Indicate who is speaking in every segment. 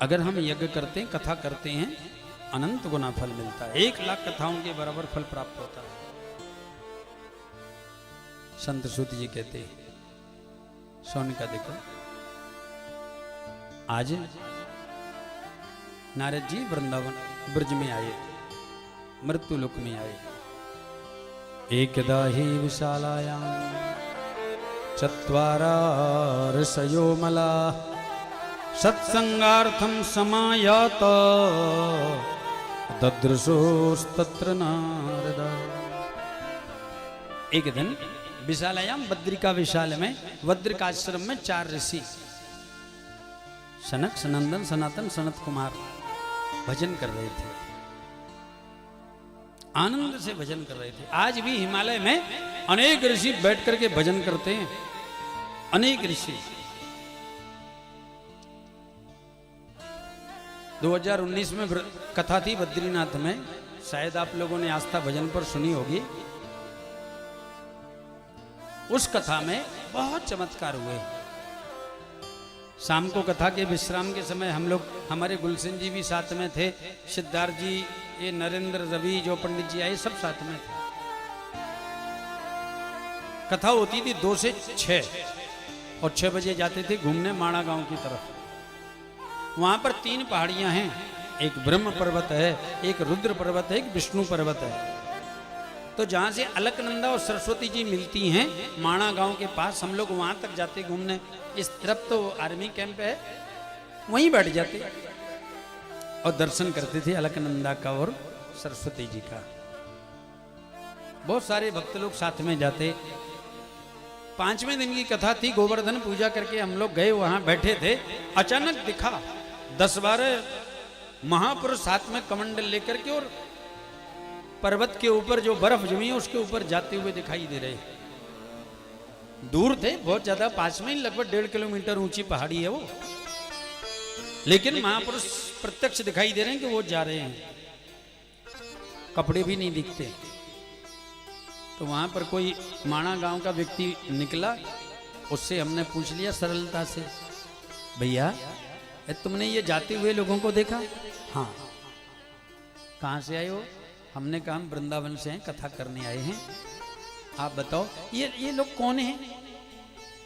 Speaker 1: अगर हम यज्ञ करते हैं, कथा करते हैं, अनंत गुना फल मिलता है। 1,00,000 कथाओं के बराबर फल प्राप्त होता है। संत सूत जी कहते हैं, सोनिका देखो, आज नारद जी वृंदावन ब्रज में आए, मृत्यु लोक में आए। एकदा ही विशालायां चत्वारा ऋषयो मला सत्संगार्थम समायात ददृशोस्तत्र नारदा। एक दिन विशालायाम बद्रिका विशाल में वद्रिकाश्रम में 4 ऋषि सनक, सनंदन, सनातन, सनत कुमार भजन कर रहे थे, आनंद से भजन कर रहे थे। आज भी हिमालय में अनेक ऋषि बैठ करके भजन करते हैं, अनेक ऋषि। 2019 में कथा थी बद्रीनाथ में, शायद आप लोगों ने आस्था भजन पर सुनी होगी। उस कथा में बहुत चमत्कार हुए। शाम को कथा के विश्राम के समय हम लोग, हमारे गुलशन जी भी साथ में थे, सिद्धार्थ जी, ये नरेंद्र, रवि, जो पंडित जी आए, सब साथ में थे। कथा होती थी 2 से 6 और 6 बजे जाते थे घूमने माणा गांव की तरफ। वहां पर 3 पहाड़ियां हैं, एक ब्रह्म पर्वत है, एक रुद्र पर्वत है, एक विष्णु पर्वत है। तो जहां से अलकनंदा और सरस्वती जी मिलती हैं, माणा गांव के पास, हम लोग वहां तक जाते घूमने। इस तरफ तो आर्मी कैंप है, वहीं बैठ जाते और दर्शन करते थे अलकनंदा का और सरस्वती जी का। बहुत सारे भक्त लोग साथ में जाते। 5वें दिन की कथा थी, गोवर्धन पूजा करके हम लोग गए, वहां बैठे थे। अचानक दिखा 10-12 महापुरुष साथ में कमंडल लेकर के और पर्वत के ऊपर जो बर्फ जमी है उसके ऊपर जाते हुए दिखाई दे रहे। दूर थे बहुत ज्यादा, पास में ही लगभग 1.5 किलोमीटर ऊंची पहाड़ी है वो, लेकिन महापुरुष प्रत्यक्ष दिखाई दे रहे हैं कि वो जा रहे हैं, कपड़े भी नहीं दिखते। तो वहां पर कोई माणा गांव का व्यक्ति निकला, उससे हमने पूछ लिया सरलता से, भैया तुमने ये जाते हुए लोगों को देखा? हाँ। कहां से आए हो? हमने कहा हम वृंदावन से हैं, कथा करने आए हैं। आप बताओ ये लोग कौन हैं?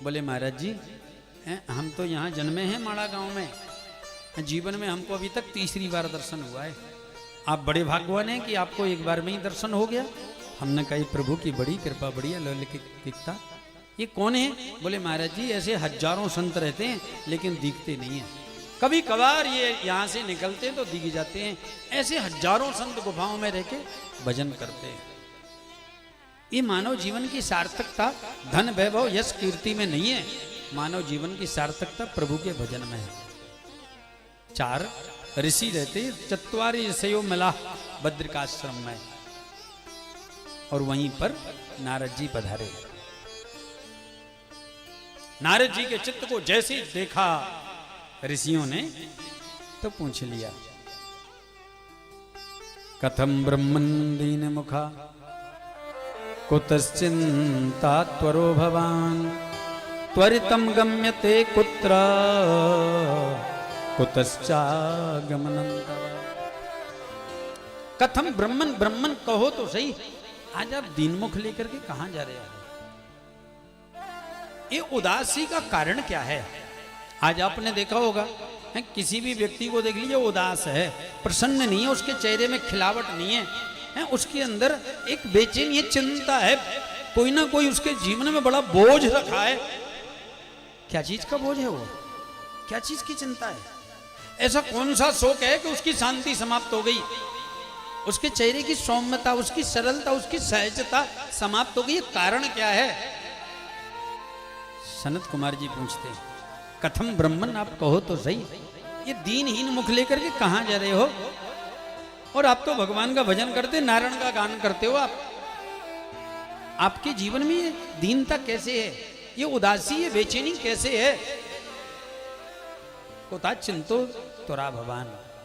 Speaker 1: बोले महाराज जी हम तो यहाँ जन्मे हैं माणा गांव में, जीवन में हमको अभी तक 3री बार दर्शन हुआ है। आप बड़े भाग्यवान हैं कि आपको एक बार में ही दर्शन हो गया। हमने कहा प्रभु की बड़ी कृपा, बड़ी अलौकिकता। ये कौन है? बोले महाराज जी ऐसे हजारों संत रहते हैं लेकिन दिखते नहीं है, कभी कभार ये यहाँ से निकलते हैं तो दिख जाते हैं। ऐसे हजारों संत गुफाओं में रह के भजन करते हैं। ये मानव जीवन की सार्थकता धन, वैभव, यश, कीर्ति में नहीं है। मानव जीवन की सार्थकता प्रभु के भजन में है। 4 ऋषि रहते, 4 ऋषियों मिला बद्रिकाश्रम में, और वहीं पर नारद जी पधारे। नारद जी के चित्त को जैसे देखा ऋषियों ने तो पूछ लिया, कथम ब्रह्मन् दीन मुखा कुतश्चिन्ता त्वरो भवान् त्वरितं गम्यते कुत्र कुतश्चागमनं तव। कथम ब्रह्मन्, ब्रह्मन् कहो तो सही, आज आप दीनमुख लेकर के कहां जा रहे हैं? ये उदासी का कारण क्या है? आज आपने देखा होगा किसी भी व्यक्ति को देख लीजिए, उदास है, प्रसन्न नहीं है, उसके चेहरे में खिलावट नहीं है, उसके अंदर एक बेचैनी है, चिंता है, कोई ना कोई उसके जीवन में बड़ा बोझ रखा है। क्या चीज का बोझ है वो? क्या चीज की चिंता है? ऐसा कौन सा शोक है कि उसकी शांति समाप्त हो गई, उसके चेहरे की सौम्यता, उसकी सरलता, उसकी सहजता समाप्त हो गई? कारण क्या है? सनत कुमार जी पूछते हैं, कथम ब्रह्मन, आप कहो तो सही, ये दीनहीन मुख लेकर के कहां जा रहे हो? और आप तो भगवान का भजन करते, नारायण का गान करते हो। आपके जीवन में ये दीनता कैसे है? ये उदासी, ये बेचैनी कैसे है? कोता चिंतो तोरा भगवान,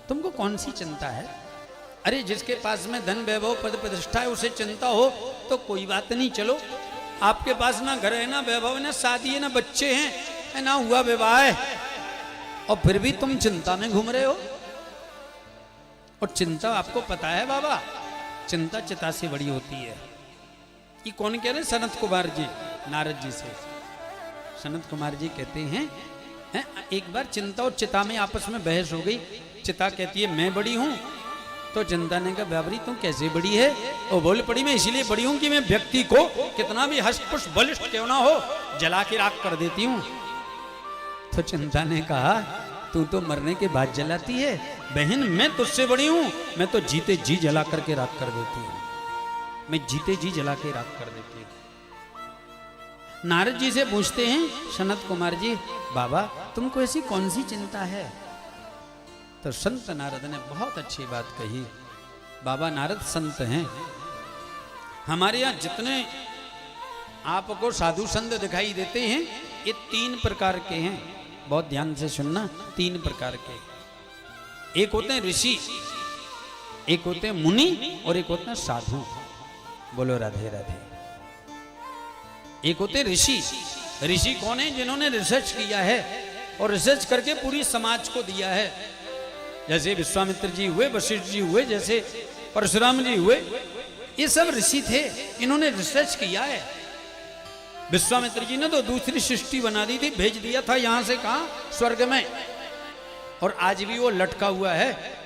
Speaker 1: तुमको कौन सी चिंता है? अरे जिसके पास में धन, वैभव, पद, प्रतिष्ठा है उसे चिंता हो तो कोई बात नहीं। चलो आपके पास ना घर है, ना वैभव, ना शादी है, ना बच्चे हैं, ना हुआ विवाह है, और फिर भी तुम चिंता में घूम रहे हो। और चिंता आपको पता है बाबा, चिंता चिता से बड़ी होती है। ये कौन कह रहे? सनत कुमार जी, नारद जी से। सनत कुमार जी कहते हैं, एक बार चिंता और चिता में आपस में बहस हो गई। चिता कहती है मैं बड़ी हूं, तो चिंता ने कहा बाबरी तुम कैसे बड़ी है? और बोल पड़ी मैं इसीलिए बड़ी हूं कि मैं व्यक्ति को कितना भी हष्ट बलिष्ठ क्यों ना हो जला के राख कर देती हूं। तो चिंता ने कहा तू तो मरने के बाद जलाती है, बहन मैं तुझसे बड़ी हूं, मैं तो जीते जी जला करके राख कर देती हूं, मैं जीते जी जला के राख कर देती हूं। नारद जी से पूछते हैं सनत कुमार जी, बाबा तुमको ऐसी कौन सी चिंता है? तो संत नारद ने बहुत अच्छी बात कही। बाबा नारद संत हैं। हमारे यहाँ जितने आपको साधु संत दिखाई देते हैं ये 3 प्रकार के हैं। बहुत ध्यान से सुनना, 3 प्रकार के। एक होते हैं ऋषि, एक होते हैं मुनि और एक होते हैं साधु। बोलो राधे राधे। एक होते हैं ऋषि। ऋषि कौन है? जिन्होंने रिसर्च किया है और रिसर्च करके पूरी समाज को दिया है। जैसे विश्वामित्र जी हुए, वशिष्ठ जी हुए, जैसे परशुराम जी हुए, ये सब ऋषि थे, इन्होंने रिसर्च किया है। विश्वामित्र जी ने तो दूसरी सृष्टि बना दी थी, भेज दिया था यहां से कहां? स्वर्ग में, और आज भी वो लटका हुआ है।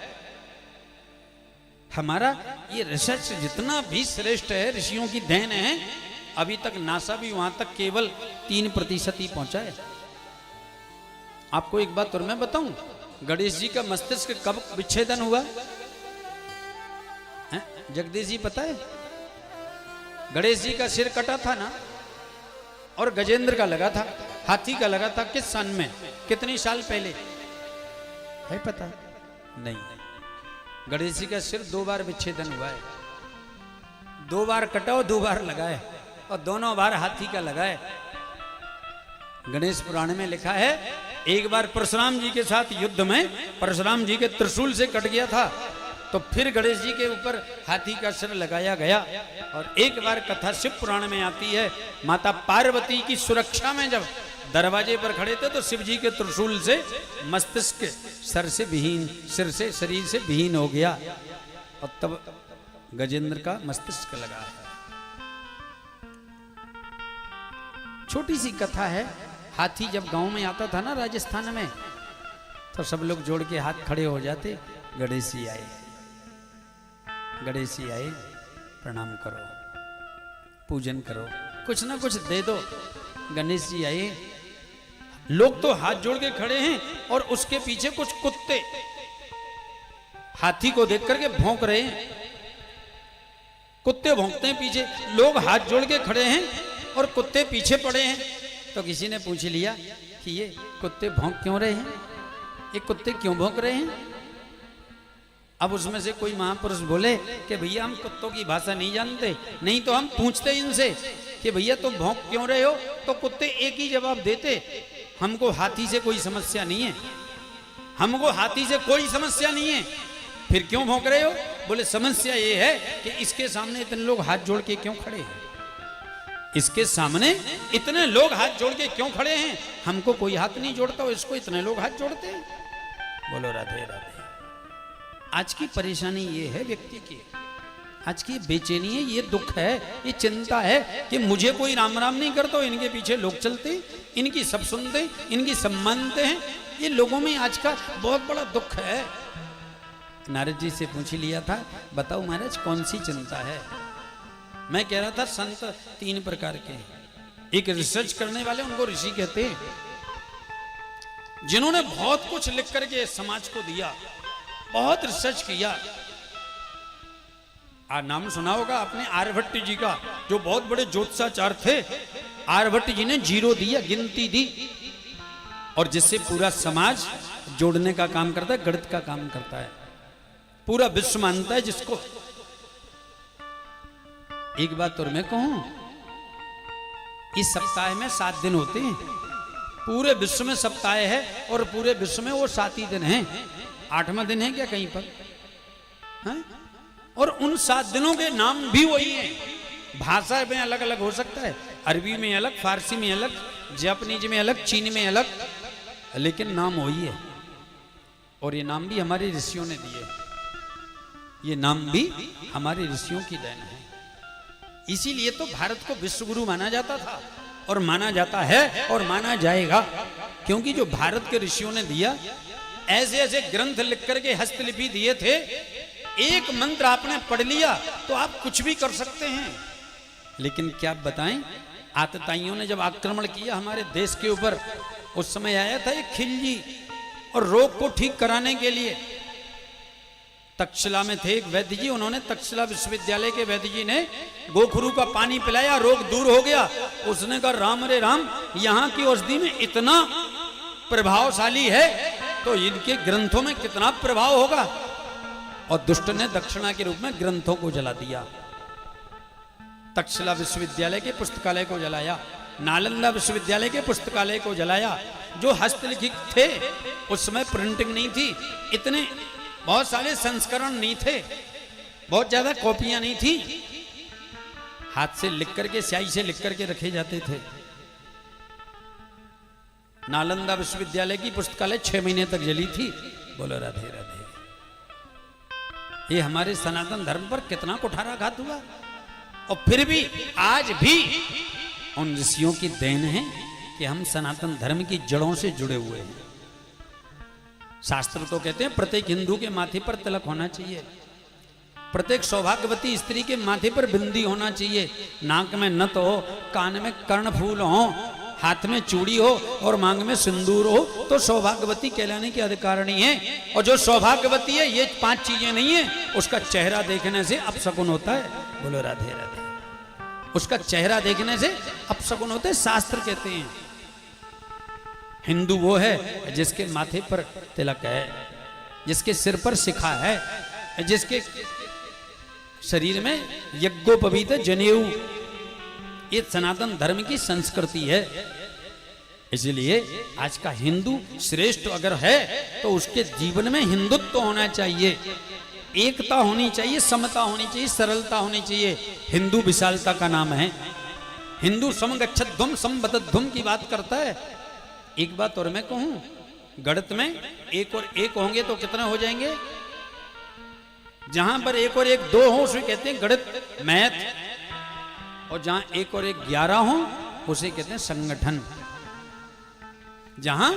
Speaker 1: हमारा ये रिसर्च जितना भी श्रेष्ठ है, ऋषियों की देन है। अभी तक नासा भी वहां तक केवल 3% ही पहुंचा है। आपको एक बात और मैं बताऊं, गणेश जी का मस्तिष्क कब विच्छेदन हुआ? जगदीश जी पता है? गणेश जी का सिर कटा था ना, और गजेंद्र का लगा था, हाथी का लगा था। किस सन में, कितने साल पहले है पता? नहीं। गणेश जी का सिर 2 बार विच्छेदन हुआ है। 2 बार कटा और 2 बार लगा है, और दोनों बार हाथी का लगा है। गणेश पुराण में लिखा है, एक बार परशुराम जी के साथ युद्ध में परशुराम जी के त्रिशूल से कट गया था, तो फिर गणेश जी के ऊपर हाथी का सिर लगाया गया। और एक बार कथा शिव पुराण में आती है, माता पार्वती की सुरक्षा में जब दरवाजे पर खड़े थे तो शिव जी के त्रिशूल से मस्तिष्क सर से विहीन, सिर से, शरीर से विहीन हो गया, और तब गजेंद्र का मस्तिष्क लगा है। छोटी सी कथा है। हाथी जब गांव में आता था ना राजस्थान में, तो सब लोग जोड़ के हाथ खड़े हो जाते, गणेश जी आए, गणेश जी आए, प्रणाम करो, पूजन करो, कुछ ना कुछ दे दो। गणेश जी आए, लोग तो हाथ जोड़ के खड़े हैं, और उसके पीछे कुछ कुत्ते हाथी को देख करके भौंक रहे हैं। कुत्ते भौंकते हैं पीछे, लोग हाथ जोड़ के खड़े हैं और कुत्ते पीछे पड़े हैं। तो किसी ने पूछ लिया कि ये कुत्ते भौंक क्यों रहे हैं, ये कुत्ते क्यों भौंक रहे हैं? अब उसमें से कोई महापुरुष बोले कि भैया हम कुत्तों की भाषा नहीं जानते, नहीं तो हम पूछते इनसे कि भैया तुम भौंक क्यों रहे हो, तो कुत्ते एक ही जवाब देते, हमको हाथी से कोई समस्या नहीं है, हमको हाथी से कोई समस्या नहीं है। फिर क्यों भौंक रहे हो? बोले समस्या ये है कि इसके सामने इतने लोग हाथ जोड़ के क्यों खड़े हैं, इसके सामने इतने लोग हाथ जोड़ के क्यों खड़े हैं, हमको कोई हाथ नहीं जोड़ता, इसको इतने लोग हाथ जोड़ते हैं। बोलो राधे राधे। आज की परेशानी ये है व्यक्ति की, आज की बेचैनी है, ये दुख है, ये चिंता है कि मुझे कोई राम राम नहीं करता, इनके पीछे लोग चलते, इनकी सब सुनते, इनकी सब मानते हैं। ये लोगों में आज का बहुत बड़ा दुख है। नारद जी से पूछ लिया था, बताओ महाराज कौन सी चिंता है? मैं कह रहा था संत 3 प्रकार के हैं। एक रिसर्च करने वाले, उनको ऋषि कहते हैं, जिन्होंने बहुत कुछ लिख करके समाज को दिया, बहुत रिसर्च किया। नाम सुना होगा आपने आर्यभट्ट जी का, जो बहुत बड़े ज्योतिषाचार्य थे। आर्यभट्ट जी ने 0 दिया, गिनती दी, और जिससे पूरा समाज जोड़ने का काम करता है, गणित का काम करता है, पूरा विश्व मानता है जिसको। एक बात और मैं कहूं, इस सप्ताह में 7 दिन होते हैं, पूरे विश्व में सप्ताह है, और पूरे विश्व में वो 7 ही दिन हैं। 8वां दिन है क्या कहीं पर? है? और उन 7 दिनों के नाम भी वही हैं। भाषा में अलग अलग हो सकता है, अरबी में अलग, फारसी में अलग, जापानीज में अलग, चीनी में अलग, लेकिन नाम वही है, और ये नाम भी हमारे ऋषियों ने दिए, ये नाम भी हमारे ऋषियों की देन है। इसीलिए तो भारत को विश्व गुरु माना जाता था, और माना जाता है, और माना जाएगा, क्योंकि जो भारत के ऋषियों ने दिया, ऐसे ऐसे ग्रंथ लिख करके हस्तलिपि दिए थे, एक मंत्र आपने पढ़ लिया तो आप कुछ भी कर सकते हैं। लेकिन क्या बताएं, आतताइयों ने जब आक्रमण किया हमारे देश के ऊपर, उस समय आया था एक खिलजी, और रोग को ठीक कराने के लिए तक्षशिला में थे एक वैद्य जी, उन्होंने तक्षशिला विश्वविद्यालय के वैद्य जी ने गोखरू का पानी पिलाया, रोग दूर हो गया। उसने कहा राम रे राम, यहाँ की औषधि में इतना प्रभावशाली है तो इनके ग्रंथों में कितना प्रभाव होगा। और दुष्ट ने दक्षिणा के रूप में ग्रंथों को जला दिया, तक्षशिला विश्वविद्यालय के पुस्तकालय को जलाया, नालंदा विश्वविद्यालय के पुस्तकालय को जलाया। जो हस्तलिखित थे, उस समय प्रिंटिंग नहीं थी, इतने बहुत सारे संस्करण नहीं थे, बहुत ज्यादा कॉपियां नहीं थी, हाथ से लिख करके, स्याही से लिख करके रखे जाते थे। नालंदा विश्वविद्यालय की पुस्तकालय 6 महीने तक जली थी। बोलो राधे राधे। ये हमारे सनातन धर्म पर कितना कुठाराघात हुआ, और फिर भी आज भी उन ऋषियों की देन है कि हम सनातन धर्म की जड़ों से जुड़े हुए हैं। शास्त्र तो कहते हैं प्रत्येक हिंदू के माथे पर तिलक होना चाहिए, प्रत्येक सौभाग्यवती स्त्री के माथे पर बिंदी होना चाहिए, नाक में नथ हो, कान में कर्णफूल हो, हाथ में चूड़ी हो और मांग में सिंदूर हो, तो सौभाग्यवती कहलाने की अधिकारिणी है। और जो सौभाग्यवती है, ये 5 चीजें नहीं है, उसका चेहरा देखने से अपशकुन होता है। बोलो राधे राधे। उसका चेहरा देखने से अपशकुन होते हैं, शास्त्र कहते हैं। हिंदू वो है जिसके माथे पर तिलक है, जिसके सिर पर शिखा है, जिसके शरीर में यज्ञोपवीत जनेऊ। ये सनातन धर्म की संस्कृति है। इसलिए आज का हिंदू श्रेष्ठ अगर है तो उसके जीवन में हिंदुत्व होना चाहिए, एकता होनी चाहिए, समता होनी चाहिए, सरलता होनी चाहिए। हिंदू विशालता का नाम है। हिंदू समगच्छध्वम संबद्धध्वम की बात करता है। एक बात और मैं कहूं, गणित में 1 और 1 होंगे तो कितने हो जाएंगे? जहां पर 1 और 1 2 हो उसे कहते हैं गणित, मैथ। और जहां 1 और 1 11 हो उसे कहते हैं संगठन। जहां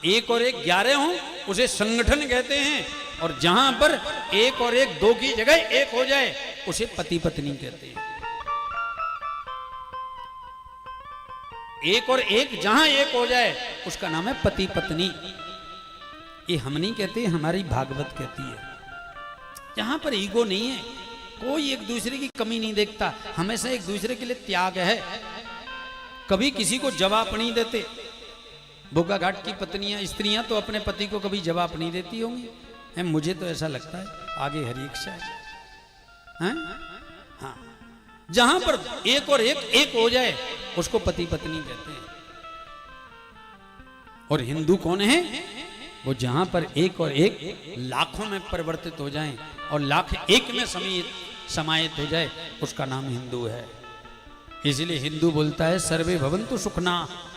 Speaker 1: 1 और 1 11 हो उसे संगठन कहते हैं। और जहां पर 1 और 1 2 की जगह 1 हो जाए उसे पति पत्नी कहते हैं। 1 और 1 जहां 1 हो जाए उसका नाम है पति पत्नी। ये हम नहीं कहते, हमारी भागवत कहती है। जहां पर ईगो नहीं है, कोई एक दूसरे की कमी नहीं देखता, हमेशा एक दूसरे के लिए त्याग है। कभी किसी को जवाब नहीं देते। बोगा घाट की पत्नियां, स्त्रियां तो अपने पति को कभी जवाब नहीं देती होंगी, मुझे तो ऐसा लगता है। आगे हरी इच्छा है। हाँ, जहां पर 1 और 1 1 हो जाए उसको पति पत्नी कहते हैं। और हिंदू कौन है? वो जहां पर 1 और 1 लाखों में परिवर्तित हो जाएं और लाख 1 में समाहित हो जाए, उसका नाम हिंदू है। इसलिए हिंदू बोलता है सर्वे भवन्तु सुखना,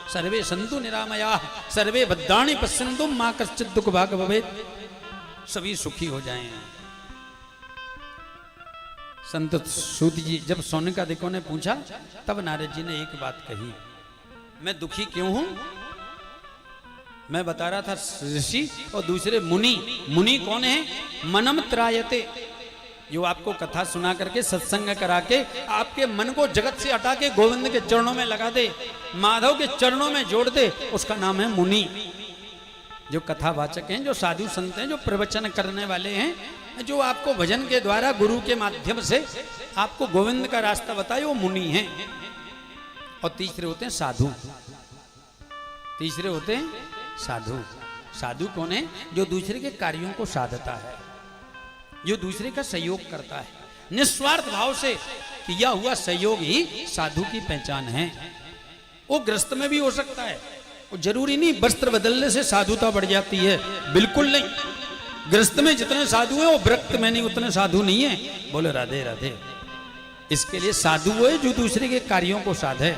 Speaker 1: सर्वे सन्तु निरामया, सर्वे भद्राणि पश्यन्तु मा कश्चित् दुःख भाग् भवेत्। सभी सुखी हो जाएं। संत सूत जी जब सोनिकादिकों ने पूछा, तब नारद जी ने एक बात कही, मैं दुखी क्यों हूं? मैं बता रहा था ऋषि और दूसरे मुनि। मुनि कौन है? मनम त्रायते, जो आपको कथा सुना करके, सत्संग करा के आपके मन को जगत से हटा के गोविंद के चरणों में लगा दे, माधव के चरणों में जोड़ दे, उसका नाम है मुनि। जो कथावाचक हैं, जो साधु संत हैं, जो प्रवचन करने वाले हैं, जो आपको भजन के द्वारा गुरु के माध्यम से आपको गोविंद का रास्ता बताए, वो मुनि हैं। और तीसरे होते हैं साधु। तीसरे होते हैं साधु। साधु कौन है? जो दूसरे के कार्यों को साधता है, जो दूसरे का सहयोग करता है, निस्वार्थ भाव से किया हुआ सहयोग ही साधु की पहचान है। वो ग्रस्त में भी हो सकता है, वो जरूरी नहीं वस्त्र बदलने से साधुता बढ़ जाती है, बिल्कुल नहीं। ग्रस्त में जितने साधु हैं वो व्रक्त में नहीं उतने साधु नहीं है। बोले राधे राधे। इसके लिए साधु वो है जो दूसरे के कार्यों को साधे।